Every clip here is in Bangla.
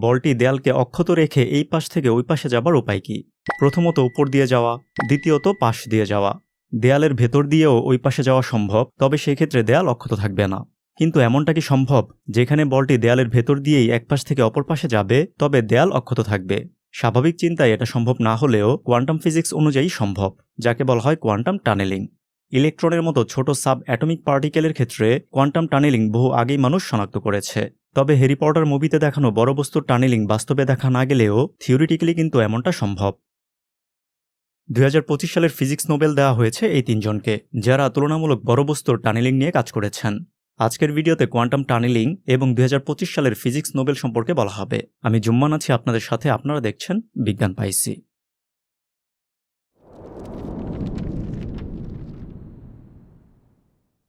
বলটি দেয়ালকে অক্ষত রেখে এই পাশ থেকে ওই পাশে যাবার উপায় কি? প্রথমত উপর দিয়ে যাওয়া, দ্বিতীয়ত পাশ দিয়ে যাওয়া। দেয়ালের ভেতর দিয়েও ওই পাশে যাওয়া সম্ভব, তবে সেই ক্ষেত্রে দেয়াল অক্ষত থাকবে না। কিন্তু এমনটা কি সম্ভব যেখানে বলটি দেয়ালের ভেতর দিয়েই এক পাশ থেকে অপর পাশে যাবে, তবে দেয়াল অক্ষত থাকবে? স্বাভাবিক চিন্তায় এটা সম্ভব না হলেও কোয়ান্টাম ফিজিক্স অনুযায়ী সম্ভব, যাকে বলা হয় কোয়ান্টাম টানেলিং। ইলেকট্রনের মতো ছোট সাব অ্যাটমিক পার্টিকেলের ক্ষেত্রে কোয়ান্টাম টানেলিং বহু আগেই মানুষ শনাক্ত করেছে। তবে হ্যারি পটার মুভিতে দেখানো বড় বস্তুর টানেলিং বাস্তবে দেখা না গেলেও থিওরিটিক্যালি কিন্তু এমনটা সম্ভব। 2025 সালের ফিজিক্স নোবেল দেওয়া হয়েছে এই তিনজনকে, যারা তুলনামূলক বড় বস্তুর টানেলিং নিয়ে কাজ করেছেন। আজকের ভিডিওতে কোয়ান্টাম টানেলিং এবং 2025 সালের ফিজিক্স নোবেল সম্পর্কে বলা হবে। আমি জুম্মান আছি আপনাদের সাথে, আপনারা দেখছেন বিজ্ঞান পাইসি।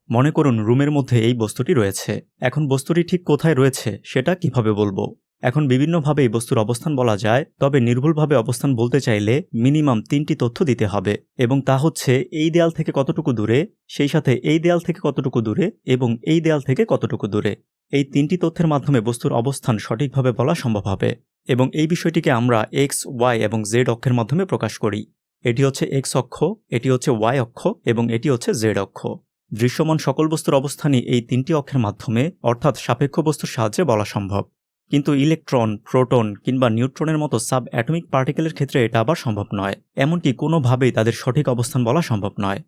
মনে করুন রুমের মধ্যে এই বস্তুটি রয়েছে। এখন বস্তুটি ঠিক কোথায় রয়েছে সেটা কিভাবে বলবো? এখন বিভিন্নভাবে এই বস্তুর অবস্থান বলা যায়, তবে নির্ভুলভাবে অবস্থান বলতে চাইলে মিনিমাম 3টি তথ্য দিতে হবে, এবং তা হচ্ছে এই দেয়াল থেকে কতটুকু দূরে, সেই সাথে এই দেয়াল থেকে কতটুকু দূরে এবং এই দেয়াল থেকে কতটুকু দূরে। এই 3টি তথ্যের মাধ্যমে বস্তুর অবস্থান সঠিকভাবে বলা সম্ভব হবে, এবং এই বিষয়টিকে আমরা এক্স, ওয়াই এবং জেড অক্ষের মাধ্যমে প্রকাশ করি। এটি হচ্ছে এক্স অক্ষ, এটি হচ্ছে ওয়াই অক্ষ এবং এটি হচ্ছে জেড অক্ষ। দৃশ্যমান সকল বস্তুর অবস্থানই এই 3টি অক্ষের মাধ্যমে, অর্থাৎ সাপেক্ষ বস্তুর সাহায্যে বলা সম্ভব। কিন্তু ইলেকট্রন, প্রোটন কিংবা নিউট্রনের মতো সাব অ্যাটমিক পার্টিকেলের ক্ষেত্রে এটা আবার সম্ভব নয়, এমনকি কোনোভাবেই তাদের সঠিক অবস্থান বলা সম্ভব নয়।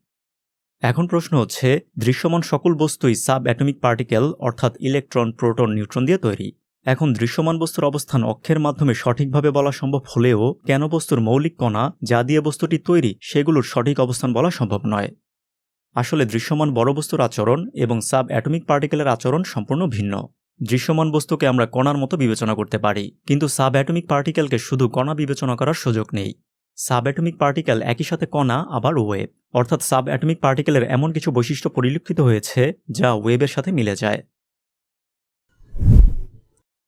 এখন প্রশ্ন হচ্ছে, দৃশ্যমান সকল বস্তুই সাব অ্যাটমিক পার্টিকেল অর্থাৎ ইলেকট্রন, প্রোটন, নিউট্রন দিয়ে তৈরি। এখন দৃশ্যমান বস্তুর অবস্থান অক্ষের মাধ্যমে সঠিকভাবে বলা সম্ভব হলেও কেন বস্তুর মৌলিক কণা যা দিয়ে বস্তুটি তৈরি সেগুলোর সঠিক অবস্থান বলা সম্ভব নয়? আসলে দৃশ্যমান বড় বস্তুর আচরণ এবং সাব অ্যাটমিক পার্টিকেলের আচরণ সম্পূর্ণ ভিন্ন। দৃশ্যমান বস্তুকে আমরা কণার মতো বিবেচনা করতে পারি, কিন্তু সাব অ্যাটমিক পার্টিকেলকে শুধু কণা বিবেচনা করার সুযোগ নেই। সাব অ্যাটমিক পার্টিকেল একই সাথে কণা আবার ওয়েভ, অর্থাৎ সাব অ্যাটমিক পার্টিকেলের এমন কিছু বৈশিষ্ট্য পরিলক্ষিত হয়েছে যা ওয়েবের সাথে মিলে যায়।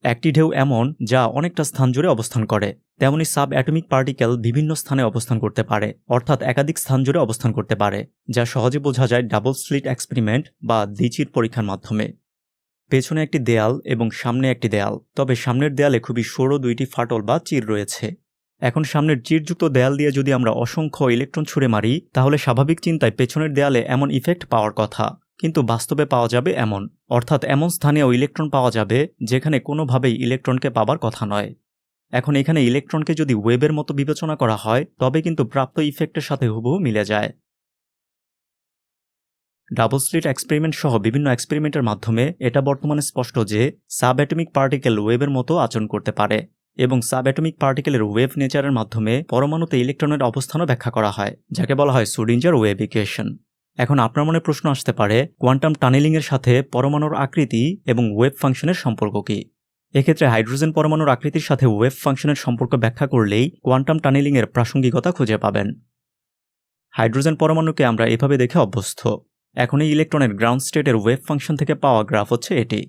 একটি ঢেউ এমন যা অনেকটা স্থান জুড়ে অবস্থান করে, তেমনি সাব অ্যাটমিক পার্টিকেল বিভিন্ন স্থানে অবস্থান করতে পারে, অর্থাৎ একাধিক স্থান জুড়ে অবস্থান করতে পারে, যা সহজে বোঝা যায় ডাবল স্লিট এক্সপেরিমেন্ট বা দ্বিচির পরীক্ষার মাধ্যমে। পেছনে একটি দেয়াল এবং সামনে একটি দেয়াল, তবে সামনের দেয়ালে খুবই সরু 2টি ফাটল বা চির রয়েছে। এখন সামনের চিরযুক্ত দেয়াল দিয়ে যদি আমরা অসংখ্য ইলেকট্রন ছুঁড়ে মারি, তাহলে স্বাভাবিক চিন্তায় পেছনের দেয়ালে এমন ইফেক্ট পাওয়ার কথা, কিন্তু বাস্তবে পাওয়া যাবে এমন, অর্থাৎ এমন স্থানেও ইলেকট্রন পাওয়া যাবে যেখানে কোনোভাবেই ইলেকট্রনকে পাবার কথা নয়। এখন এখানে ইলেকট্রনকে যদি ওয়েবের মতো বিবেচনা করা হয়, তবে কিন্তু প্রাপ্ত ইফেক্টের সাথে হুবহু মিলে যায়। ডাবল স্লিট এক্সপেরিমেন্ট সহ বিভিন্ন এক্সপেরিমেন্টের মাধ্যমে এটা বর্তমানে স্পষ্ট যে সাব অ্যাটমিক পার্টিকেল ওয়েবের মতো আচরণ করতে পারে, এবং সাব অ্যাটমিক পার্টিকেলের ওয়েভ নেচারের মাধ্যমে পরমাণুতে ইলেকট্রনের অবস্থানও ব্যাখ্যা করা হয়, যাকে বলা হয় শ্রোডিঞ্জার ওয়েভ ইকুয়েশন। এখন আপনার মনে প্রশ্ন আসতে পারে, কোয়ান্টাম টানেলিংয়ের সাথে পরমাণুর আকৃতি এবং ওয়েভ ফাংশনের সম্পর্ক কী? এক্ষেত্রে হাইড্রোজেন পরমাণুর আকৃতির সাথে ওয়েভ ফাংশনের সম্পর্ক ব্যাখ্যা করলেই কোয়ান্টাম টানেলিংয়ের প্রাসঙ্গিকতা খুঁজে পাবেন। হাইড্রোজেন পরমাণুকে আমরা এভাবে দেখে অভ্যস্ত। এখন এই ইলেকট্রনের গ্রাউন্ড স্টেটের ওয়েভ ফাংশন থেকে পাওয়া গ্রাফ হচ্ছে এটি।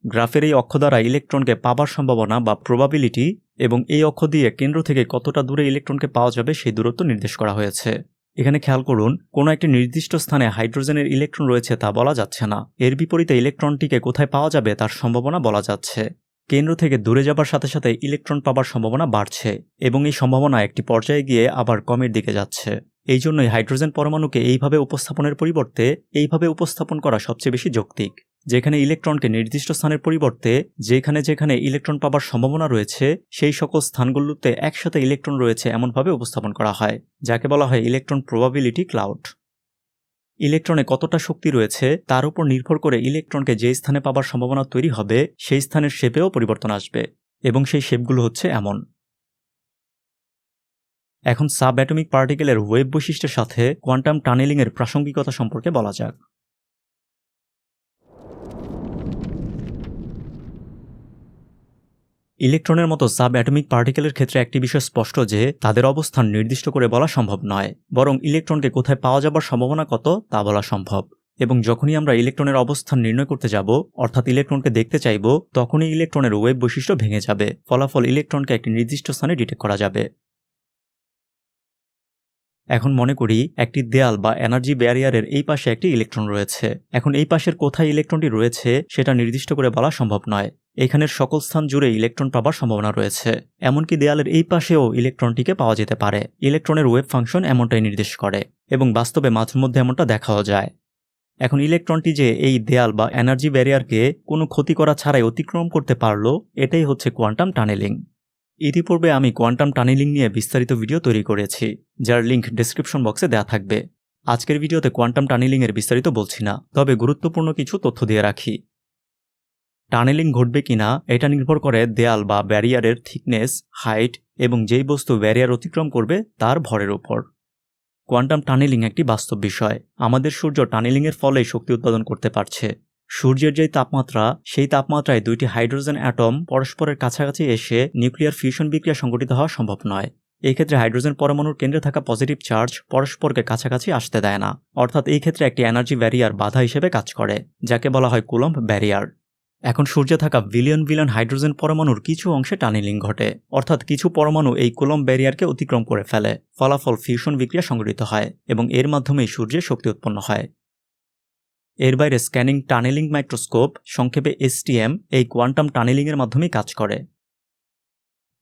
গ্রাফের এই অক্ষ দ্বারা ইলেকট্রনকে পাবার সম্ভাবনা বা প্রবাবিলিটি, এবং এই অক্ষ দিয়ে কেন্দ্র থেকে কতটা দূরে ইলেকট্রনকে পাওয়া যাবে সেই দূরত্ব নির্দেশ করা হয়েছে। এখানে খেয়াল করুন, কোনো একটি নির্দিষ্ট স্থানে হাইড্রোজেনের ইলেকট্রন রয়েছে তা বলা যাচ্ছে না, এর বিপরীতে ইলেকট্রনটিকে কোথায় পাওয়া যাবে তার সম্ভাবনা বলা যাচ্ছে। কেন্দ্র থেকে দূরে যাবার সাথে সাথে ইলেকট্রন পাবার সম্ভাবনা বাড়ছে, এবং এই সম্ভাবনা একটি পর্যায়ে গিয়ে আবার কমের দিকে যাচ্ছে। এই জন্যই হাইড্রোজেন পরমাণুকে এইভাবে উপস্থাপনের পরিবর্তে এইভাবে উপস্থাপন করা সবচেয়ে বেশি যৌক্তিক, যেখানে ইলেকট্রনকে নির্দিষ্ট স্থানের পরিবর্তে যেখানে যেখানে ইলেকট্রন পাবার সম্ভাবনা রয়েছে সেই সকল স্থানগুলোতে একসাথে ইলেকট্রন রয়েছে এমনভাবে উপস্থাপন করা হয়, যাকে বলা হয় ইলেকট্রন প্রবাবিলিটি ক্লাউড। ইলেকট্রনে কতটা শক্তি রয়েছে তার উপর নির্ভর করে ইলেকট্রনকে যে স্থানে পাবার সম্ভাবনা তৈরি হবে সেই স্থানের শেপেও পরিবর্তন আসবে, এবং সেই শেপগুলো হচ্ছে এমন। এখন সাব অ্যাটমিক পার্টিকেলের ওয়েভ বৈশিষ্ট্যের সাথে কোয়ান্টাম টানেলিংয়ের প্রাসঙ্গিকতা সম্পর্কে বলা যাক। ইলেকট্রনের মতো সাব অ্যাটমিক পার্টিকেলের ক্ষেত্রে একটি বিষয় স্পষ্ট যে তাদের অবস্থান নির্দিষ্ট করে বলা সম্ভব নয়, বরং ইলেকট্রনকে কোথায় পাওয়া যাবার সম্ভাবনা কত তা বলা সম্ভব। এবং যখনই আমরা ইলেকট্রনের অবস্থান নির্ণয় করতে যাব, অর্থাৎ ইলেকট্রনকে দেখতে চাইব, তখনই ইলেকট্রনের ওয়েভ বৈশিষ্ট্য ভেঙে যাবে, ফলাফল ইলেকট্রনকে একটি নির্দিষ্ট স্থানে ডিটেক্ট করা যাবে। এখন মনে করি একটি দেয়াল বা এনার্জি ব্যারিয়ারের এই পাশে একটি ইলেকট্রন রয়েছে। এখন এই পাশের কোথায় ইলেকট্রনটি রয়েছে সেটা নির্দিষ্ট করে বলা সম্ভব নয়। এখানের সকল স্থান জুড়ে ইলেকট্রন পাবার সম্ভাবনা রয়েছে। এমনকি দেয়ালের এই পাশেও ইলেকট্রনটিকে পাওয়া যেতে পারে। ইলেকট্রনের ওয়েভ ফাংশন এমনটাই নির্দেশ করে এবং বাস্তবে মাঝে মধ্যে এমনটা দেখাও যায়। এখন ইলেকট্রনটি যে এই দেয়াল বা এনার্জি ব্যারিয়ারকে কোনো ক্ষতি করা ছাড়াই অতিক্রম করতে পারলো, এটাই হচ্ছে কোয়ান্টাম টানেলিং। ইতিপূর্বে আমি কোয়ান্টাম টানেলিং নিয়ে বিস্তারিত ভিডিও তৈরি করেছি, যার লিঙ্ক ডেসক্রিপশন বক্সে দেওয়া থাকবে। আজকের ভিডিওতে কোয়ান্টাম টানেলিংয়ের বিস্তারিত বলছি না, তবে গুরুত্বপূর্ণ কিছু তথ্য দিয়ে রাখি। টানেলিং ঘটবে কিনা এটা নির্ভর করে দেয়াল বা ব্যারিয়ারের থিকনেস, হাইট এবং যেই বস্তু ব্যারিয়ার অতিক্রম করবে তার ভরের উপর। কোয়ান্টাম টানেলিং একটি বাস্তব বিষয়। আমাদের সূর্য টানেলিংয়ের ফলেই শক্তি উৎপাদন করতে পারছে। সূর্যের যেই তাপমাত্রা, সেই তাপমাত্রায় দুইটি হাইড্রোজেন অ্যাটম পরস্পরের কাছাকাছি এসে নিউক্লিয়ার ফিউশন বিক্রিয়া সংঘটিত হওয়া সম্ভব নয়। এই ক্ষেত্রে হাইড্রোজেন পরমাণুর কেন্দ্রে থাকা পজিটিভ চার্জ পরস্পরকে কাছাকাছি আসতে দেয় না, অর্থাৎ এই ক্ষেত্রে একটি এনার্জি ব্যারিয়ার বাধা হিসেবে কাজ করে, যাকে বলা হয় কুলম্ব ব্যারিয়ার। এখন সূর্যে থাকা বিলিয়ন বিলিয়ন হাইড্রোজেন পরমাণুর কিছু অংশে টানেলিং ঘটে, অর্থাৎ কিছু পরমাণু এই কুলম্ব ব্যারিয়ারকে অতিক্রম করে ফেলে। ফলাফল ফিউশন বিক্রিয়া সংঘটিত হয় এবং এর মাধ্যমেই সূর্যের শক্তি উৎপন্ন হয়। এর বাইরে স্ক্যানিং টানেলিং মাইক্রোস্কোপ, সংক্ষেপে STM, এই কোয়ান্টাম টানেলিংয়ের মাধ্যমেই কাজ করে।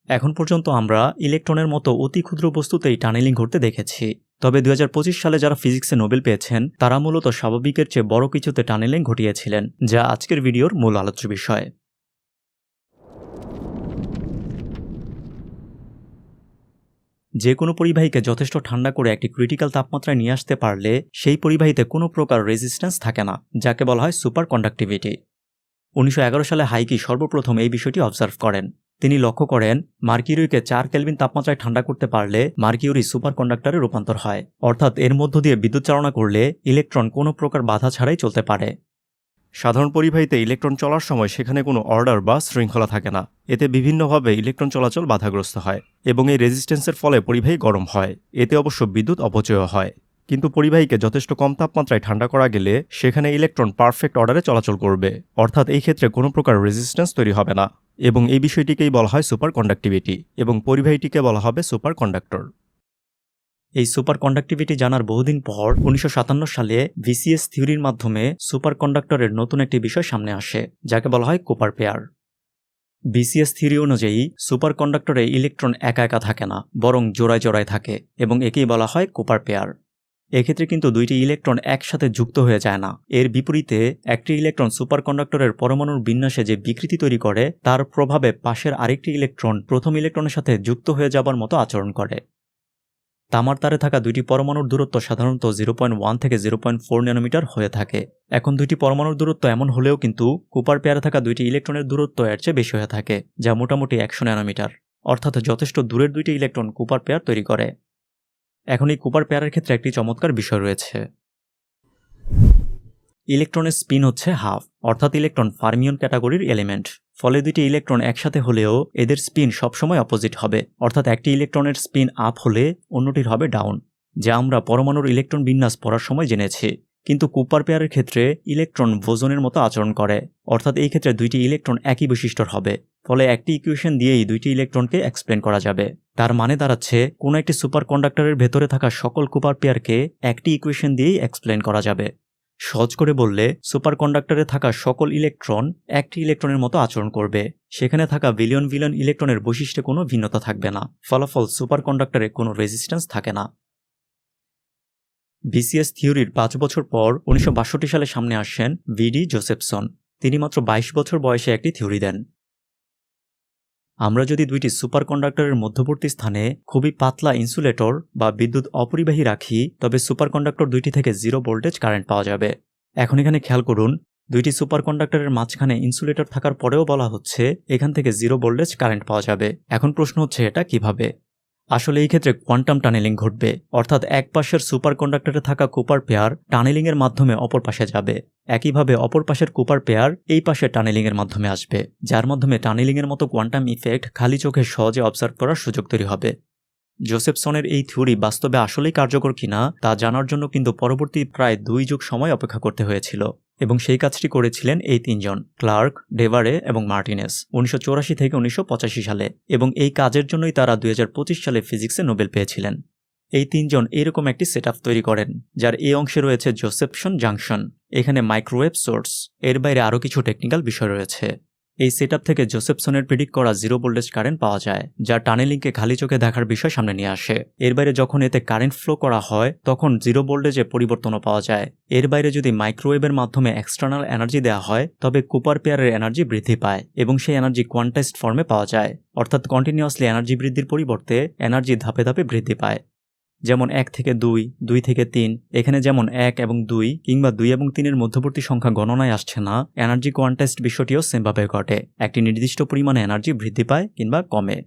এখন পর্যন্ত আমরা ইলেকট্রনের মতো অতি ক্ষুদ্র বস্তুতেই টানেলিং ঘটতে দেখেছি, তবে 2025 সালে যারা ফিজিক্সে নোবেল পেয়েছেন তারা মূলত স্বাভাবিকের চেয়ে বড় কিছুতে টানেলিং ঘটিয়েছিলেন, যা আজকের ভিডিওর মূল আলোচ্য বিষয়। যে কোনো পরিবাহীকে যথেষ্ট ঠান্ডা করে একটি ক্রিটিক্যাল তাপমাত্রায় নিয়ে আসতে পারলে সেই পরিবাহীতে কোনো প্রকার রেজিস্ট্যান্স থাকে না, যাকে বলা হয় সুপার কন্ডাক্টিভিটি। 1911 সালে হাইকি সর্বপ্রথম এই বিষয়টি অবজার্ভ করেন। তিনি লক্ষ্য করেন মার্কিউরিকে 4 কেলভিন তাপমাত্রায় ঠান্ডা করতে পারলে মার্কিউরি সুপার কন্ডাক্টরে রূপান্তর হয়, অর্থাৎ এর মধ্য দিয়ে বিদ্যুৎ চালনা করলে ইলেকট্রন কোনো প্রকার বাধা ছাড়াই চলতে পারে। সাধারণ পরিবাহীতে ইলেকট্রন চলার সময় সেখানে কোনো অর্ডার বা শৃঙ্খলা থাকে না। এতে বিভিন্নভাবে ইলেকট্রন চলাচল বাধাগ্রস্ত হয় এবং এই রেজিস্ট্যান্সের ফলে পরিবাহী গরম হয়। এতে অবশ্য বিদ্যুৎ অপচয় হয়। কিন্তু পরিবাহীকে যথেষ্ট কম তাপমাত্রায় ঠান্ডা করা গেলে সেখানে ইলেকট্রন পারফেক্ট অর্ডারে চলাচল করবে, অর্থাৎ এই ক্ষেত্রে কোনো প্রকার রেজিস্ট্যান্স তৈরি হবে না এবং এই বিষয়টিকেই বলা হয় সুপার কন্ডাক্টিভিটি এবং পরিবাহীটিকে বলা হবে সুপার কন্ডাক্টর। এই সুপার কন্ডাক্টিভিটি জানার বহুদিন পর 1957 সালে VCS থিওরির মাধ্যমে সুপার কন্ডাক্টরের নতুন একটি বিষয় সামনে আসে, যাকে বলা হয় কুপার পেয়ার। VCS থিওরি অনুযায়ী সুপার কন্ডাক্টরে ইলেকট্রন একা একা থাকে না, বরং জোড়ায় জোড়ায় থাকে এবং একেই বলা হয় কুপার পেয়ার। এক্ষেত্রে কিন্তু দুইটি ইলেকট্রন একসাথে যুক্ত হয়ে যায় না। এর বিপরীতে একটি ইলেকট্রন সুপার কন্ডাক্টরের পরমাণুর বিন্যাসে যে বিকৃতি তৈরি করে তার প্রভাবে পাশের আরেকটি ইলেকট্রন প্রথম ইলেকট্রনের সাথে যুক্ত হয়ে যাবার মতো আচরণ করে। তামার তারে থাকা দুইটি পরমাণুর দূরত্ব সাধারণত 0.1 থেকে 0.4 ন্যানোমিটার হয়ে থাকে। এখন দুইটি পরমাণুর দূরত্ব এমন হলেও কিন্তু কুপার পেয়ারে থাকা দুইটি ইলেকট্রনের দূরত্ব এর চেয়ে বেশি হয়ে থাকে, যা মোটামুটি 100 ন্যানোমিটার, অর্থাৎ যথেষ্ট দূরের দুইটি ইলেকট্রন কুপার পেয়ার তৈরি করে। এখন এই কুপার পেয়ারের ক্ষেত্রে একটি চমৎকার বিষয় রয়েছে। ইলেকট্রনের স্পিন হচ্ছে হাফ, অর্থাৎ ইলেকট্রন ফার্মিয়ন ক্যাটাগরির এলিমেন্ট। ফলে দুইটি ইলেকট্রন একসাথে হলেও এদের স্পিন সবসময় অপোজিট হবে, অর্থাৎ একটি ইলেকট্রনের স্পিন আপ হলে অন্যটির হবে ডাউন, যা আমরা পরমাণুর ইলেকট্রন বিন্যাস পড়ার সময় জেনেছি। কিন্তু কুপার পেয়ারের ক্ষেত্রে ইলেকট্রন বোসনের মতো আচরণ করে, অর্থাৎ এই ক্ষেত্রে দুইটি ইলেকট্রন একই বৈশিষ্ট্যর হবে। ফলে একটি ইকুয়েশন দিয়েই দুইটি ইলেকট্রনকে এক্সপ্লেন করা যাবে। তার মানে দাঁড়াচ্ছে কোনো একটি সুপার কন্ডাক্টরের ভেতরে থাকা সকল কুপার পেয়ারকে একটি ইকুয়েশন দিয়েই এক্সপ্লেন করা যাবে। সহজ করে বললে সুপার কন্ডাক্টরে থাকা সকল ইলেকট্রন একটি ইলেকট্রনের মতো আচরণ করবে। সেখানে থাকা বিলিয়ন বিলিয়ন ইলেকট্রনের বৈশিষ্ট্যে কোনো ভিন্নতা থাকবে না। ফলাফল সুপার কন্ডাক্টরে কোনো রেজিস্ট্যান্স থাকে না। VCS থিওরির 5 বছর পর 1962 সালে সামনে আসেন VD জোসেফসন। তিনি মাত্র 22 বছর বয়সে একটি থিওরি দেন। আমরা যদি দুইটি সুপার কন্ডাক্টরের মধ্যবর্তী স্থানে খুবই পাতলা ইনসুলেটর বা বিদ্যুৎ অপরিবাহী রাখি, তবে সুপার কন্ডাক্টর দুইটি থেকে 0 ভোল্টেজ কারেন্ট পাওয়া যাবে। এখন এখানে খেয়াল করুন, দুইটি সুপার কন্ডাক্টরের মাঝখানে ইনসুলেটর থাকার পরেও বলা হচ্ছে এখান থেকে 0 ভোল্টেজ কারেন্ট পাওয়া যাবে। এখন প্রশ্ন হচ্ছে এটা কিভাবে? আসলে এই ক্ষেত্রে কোয়ান্টাম টানেলিং ঘটবে, অর্থাৎ এক পাশের সুপার কন্ডাক্টরে থাকা কুপার পেয়ার টানেলিংয়ের মাধ্যমে অপর পাশে যাবে। একইভাবে অপর পাশের কুপার পেয়ার এই পাশে টানেলিংয়ের মাধ্যমে আসবে, যার মাধ্যমে টানেলিংয়ের মতো কোয়ান্টাম ইফেক্ট খালি চোখে সহজে অবজার্ভ করার সুযোগ তৈরি হবে। জোসেফসনের এই থিওরি বাস্তবে আসলেই কার্যকর কিনা তা জানার জন্য কিন্তু পরবর্তী প্রায় 2 যুগ সময় অপেক্ষা করতে হয়েছিল, এবং সেই কাজটি করেছিলেন এই 3 জন, ক্লার্ক, ডেভারে এবং মার্টিনেস, 1984 থেকে 1985 সালে, এবং এই কাজের জন্যই তারা 2025 সালে ফিজিক্সে নোবেল পেয়েছিলেন। এই তিনজন এরকম একটি সেটআপ তৈরি করেন, যার এই অংশে রয়েছে জোসেফসন জাংশন, এখানে মাইক্রোওয়েভ সোর্স, এর বাইরে আরও কিছু টেকনিক্যাল বিষয় রয়েছে। এই সেটআপ থেকে জোসেফসনের প্রেডিক্ট করা 0 ভোল্টেজ কারেন্ট পাওয়া যায়, যা টানেলিংকে খালি চোখে দেখার বিষয় সামনে নিয়ে আসে। এর বাইরে যখন এতে কারেন্ট ফ্লো করা হয় তখন 0 ভোল্টেজে পরিবর্তনও পাওয়া যায়। এর বাইরে যদি মাইক্রোওয়েভের মাধ্যমে এক্সটার্নাল এনার্জি দেওয়া হয় তবে কুপার পেয়ারের এনার্জি বৃদ্ধি পায় এবং সেই এনার্জি কোয়ান্টাইজড ফর্মে পাওয়া যায়, অর্থাৎ কন্টিনিউয়াসলি এনার্জি বৃদ্ধির পরিবর্তে এনার্জি ধাপে ধাপে বৃদ্ধি পায়। যেমন 1 থেকে 2, 2 থেকে 3, এখানে যেমন 1 এবং 2 কিংবা 2 এবং 3-এর মধ্যবর্তী সংখ্যা গণনায় আসছে না, এনার্জি কোয়ান্টাইজড বিষয়টিও সেমভাবে ঘটে, একটি নির্দিষ্ট পরিমাণে এনার্জি বৃদ্ধি পায় কিংবা কমে।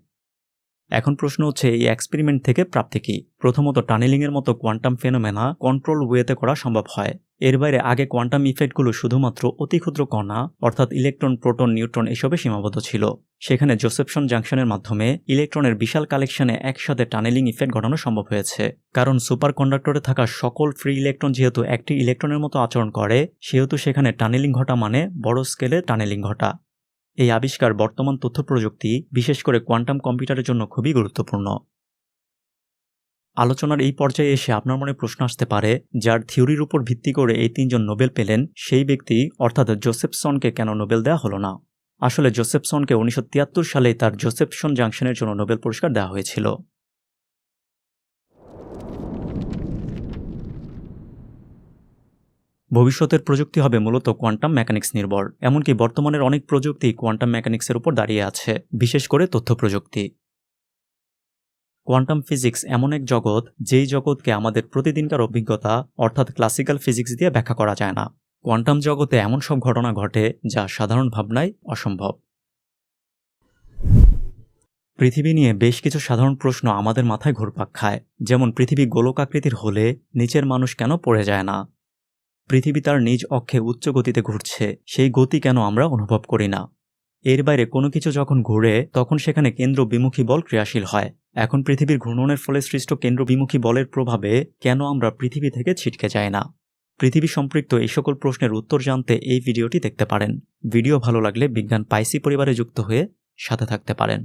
এখন প্রশ্ন হচ্ছে এই এক্সপেরিমেন্ট থেকে প্রাপ্তি কি? প্রথমত, টানেলিংয়ের মতো কোয়ান্টাম ফেনোমেনা কন্ট্রোল ওয়েতে করা সম্ভব হয়। এর বাইরে আগে কোয়ান্টাম ইফেক্টগুলো শুধুমাত্র অতি ক্ষুদ্র কণা অর্থাৎ ইলেকট্রন, প্রোটন, নিউট্রন এসবে সীমাবদ্ধ ছিল। সেখানে জোসেফসন জাংশনের মাধ্যমে ইলেকট্রনের বিশাল কালেকশনে একসাথে টানেলিং ইফেক্ট ঘটানো সম্ভব হয়েছে, কারণ সুপার কন্ডাক্টরে থাকা সকল ফ্রি ইলেকট্রন যেহেতু একটি ইলেকট্রনের মতো আচরণ করে, সেহেতু সেখানে টানেলিং ঘটা মানে বড় স্কেলে টানেলিং ঘটা। এই আবিষ্কার বর্তমান তথ্য প্রযুক্তি, বিশেষ করে কোয়ান্টাম কম্পিউটারের জন্য খুবই গুরুত্বপূর্ণ। আলোচনার এই পর্যায়ে এসে আপনার মনে প্রশ্ন আসতে পারে, যার থিওরির উপর ভিত্তি করে এই তিনজন নোবেল পেলেন সেই ব্যক্তি অর্থাৎ জোসেফসনকে কেন নোবেল দেওয়া হলো না? আসলে জোসেফসনকে 1973 সালে তার জোসেফসন জাংশনের জন্য নোবেল পুরস্কার দেওয়া হয়েছিল। ভবিষ্যতের প্রযুক্তি হবে মূলত কোয়ান্টাম মেকানিক্স নির্ভর, এমনকি বর্তমানের অনেক প্রযুক্তি কোয়ান্টাম মেকানিক্সের উপর দাঁড়িয়ে আছে, বিশেষ করে তথ্য প্রযুক্তি। কোয়ান্টাম ফিজিক্স এমন এক জগৎ যেই জগৎকে আমাদের প্রতিদিনকার অভিজ্ঞতা অর্থাৎ ক্লাসিক্যাল ফিজিক্স দিয়ে ব্যাখ্যা করা যায় না। কোয়ান্টাম জগতে এমন সব ঘটনা ঘটে যা সাধারণ ভাবনায় অসম্ভব। পৃথিবী নিয়ে বেশ কিছু সাধারণ প্রশ্ন আমাদের মাথায় ঘুরপাক খায়, যেমন পৃথিবী গোলকাকৃতির হলে নিচের মানুষ কেন পড়ে যায় না? পৃথিবী তার নিজ অক্ষে উচ্চ গতিতে ঘুরছে, সেই গতি কেন আমরা অনুভব করি না? এর বাইরে কোনো কিছু যখন ঘুরে তখন সেখানে কেন্দ্র বিমুখী বল ক্রিয়াশীল হয়। এখন পৃথিবীর ঘূর্ণনের ফলে সৃষ্ট কেন্দ্র বিমুখী বলের প্রভাবে কেন আমরা পৃথিবী থেকে ছিটকে যাই না? পৃথিবী সম্পৃক্ত এই সকল প্রশ্নের উত্তর জানতে এই ভিডিওটি দেখতে পারেন। ভিডিও ভালো লাগলে বিজ্ঞান পাইসি পরিবারে যুক্ত হয়ে সাথে থাকতে পারেন।